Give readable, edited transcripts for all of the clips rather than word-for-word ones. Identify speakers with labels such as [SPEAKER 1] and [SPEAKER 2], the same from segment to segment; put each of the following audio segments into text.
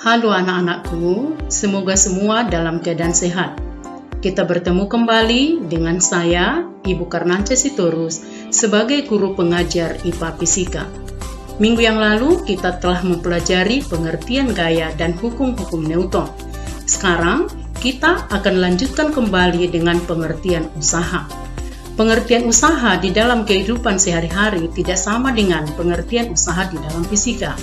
[SPEAKER 1] Halo anak-anakku, semoga semua dalam keadaan sehat. Kita bertemu kembali dengan saya, Ibu Karnance Sitorus, sebagai guru pengajar IPA Fisika. Minggu yang lalu kita telah mempelajari pengertian gaya dan hukum-hukum Newton. Sekarang kita akan lanjutkan kembali dengan pengertian usaha. Pengertian usaha di dalam kehidupan sehari-hari tidak sama dengan pengertian usaha di dalam fisika.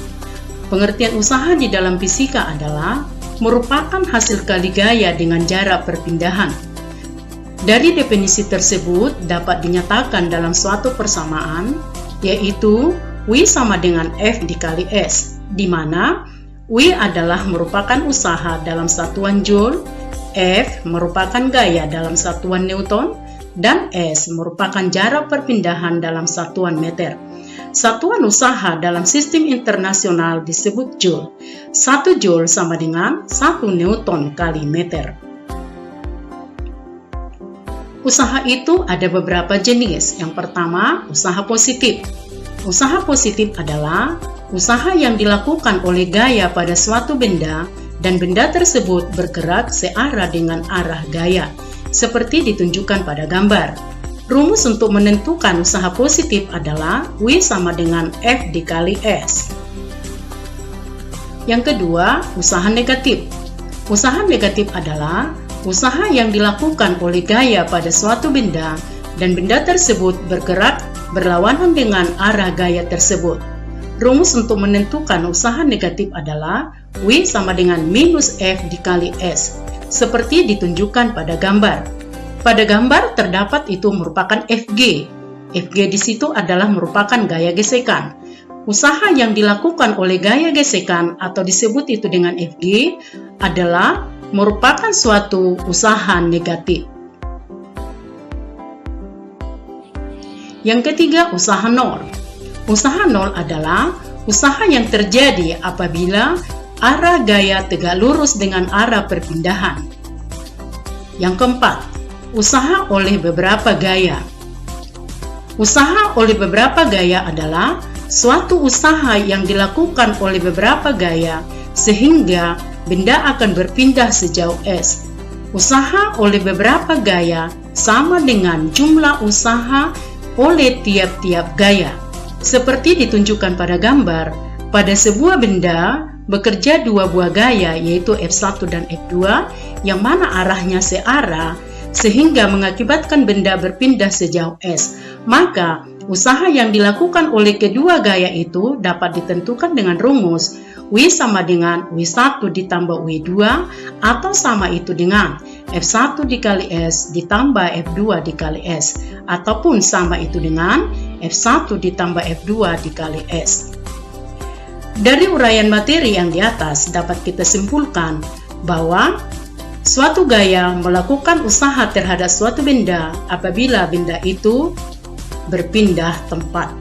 [SPEAKER 1] Pengertian usaha di dalam fisika adalah merupakan hasil kali gaya dengan jarak perpindahan. Dari definisi tersebut dapat dinyatakan dalam suatu persamaan, yaitu W sama dengan F dikali S, di mana W adalah merupakan usaha dalam satuan Joule, F merupakan gaya dalam satuan Newton, dan S merupakan jarak perpindahan dalam satuan meter. Satuan usaha dalam sistem internasional disebut Joule. 1 Joule sama dengan 1 Newton kali meter. Usaha itu ada beberapa jenis. Yang pertama, usaha positif. Usaha positif adalah usaha yang dilakukan oleh gaya pada suatu benda dan benda tersebut bergerak searah dengan arah gaya, seperti ditunjukkan pada gambar. Rumus untuk menentukan usaha positif adalah W sama dengan F dikali S. Yang kedua, usaha negatif. Usaha negatif adalah usaha yang dilakukan oleh gaya pada suatu benda dan benda tersebut bergerak berlawanan dengan arah gaya tersebut. Rumus untuk menentukan usaha negatif adalah W sama dengan minus F dikali S, seperti ditunjukkan pada gambar. Pada gambar terdapat itu merupakan FG. FG di situ adalah merupakan gaya gesekan. Usaha yang dilakukan oleh gaya gesekan atau disebut itu dengan FG adalah merupakan suatu usaha negatif. Yang ketiga, usaha nol. Usaha nol adalah usaha yang terjadi apabila arah gaya tegak lurus dengan arah perpindahan. Yang keempat, usaha oleh beberapa gaya. Usaha oleh beberapa gaya adalah suatu usaha yang dilakukan oleh beberapa gaya sehingga benda akan berpindah sejauh S. Usaha oleh beberapa gaya sama dengan jumlah usaha oleh tiap-tiap gaya. Seperti ditunjukkan pada gambar, pada sebuah benda bekerja dua buah gaya yaitu F1 dan F2 yang mana arahnya searah sehingga mengakibatkan benda berpindah sejauh S. Maka, usaha yang dilakukan oleh kedua gaya itu dapat ditentukan dengan rumus W sama dengan W1 ditambah W2 atau sama itu dengan F1 dikali S ditambah F2 dikali S ataupun sama itu dengan F1 ditambah F2 dikali S. Dari uraian materi yang di atas dapat kita simpulkan bahwa suatu gaya melakukan usaha terhadap suatu benda apabila benda itu berpindah tempat.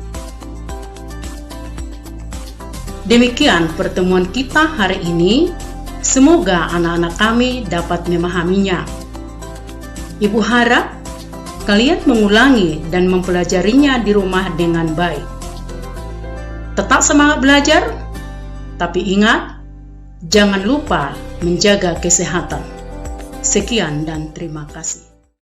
[SPEAKER 1] Demikian pertemuan kita hari ini. Semoga anak-anak kami dapat memahaminya. Ibu harap kalian mengulangi dan mempelajarinya di rumah dengan baik. Tetap semangat belajar, tapi ingat, jangan lupa menjaga kesehatan. Sekian dan terima kasih.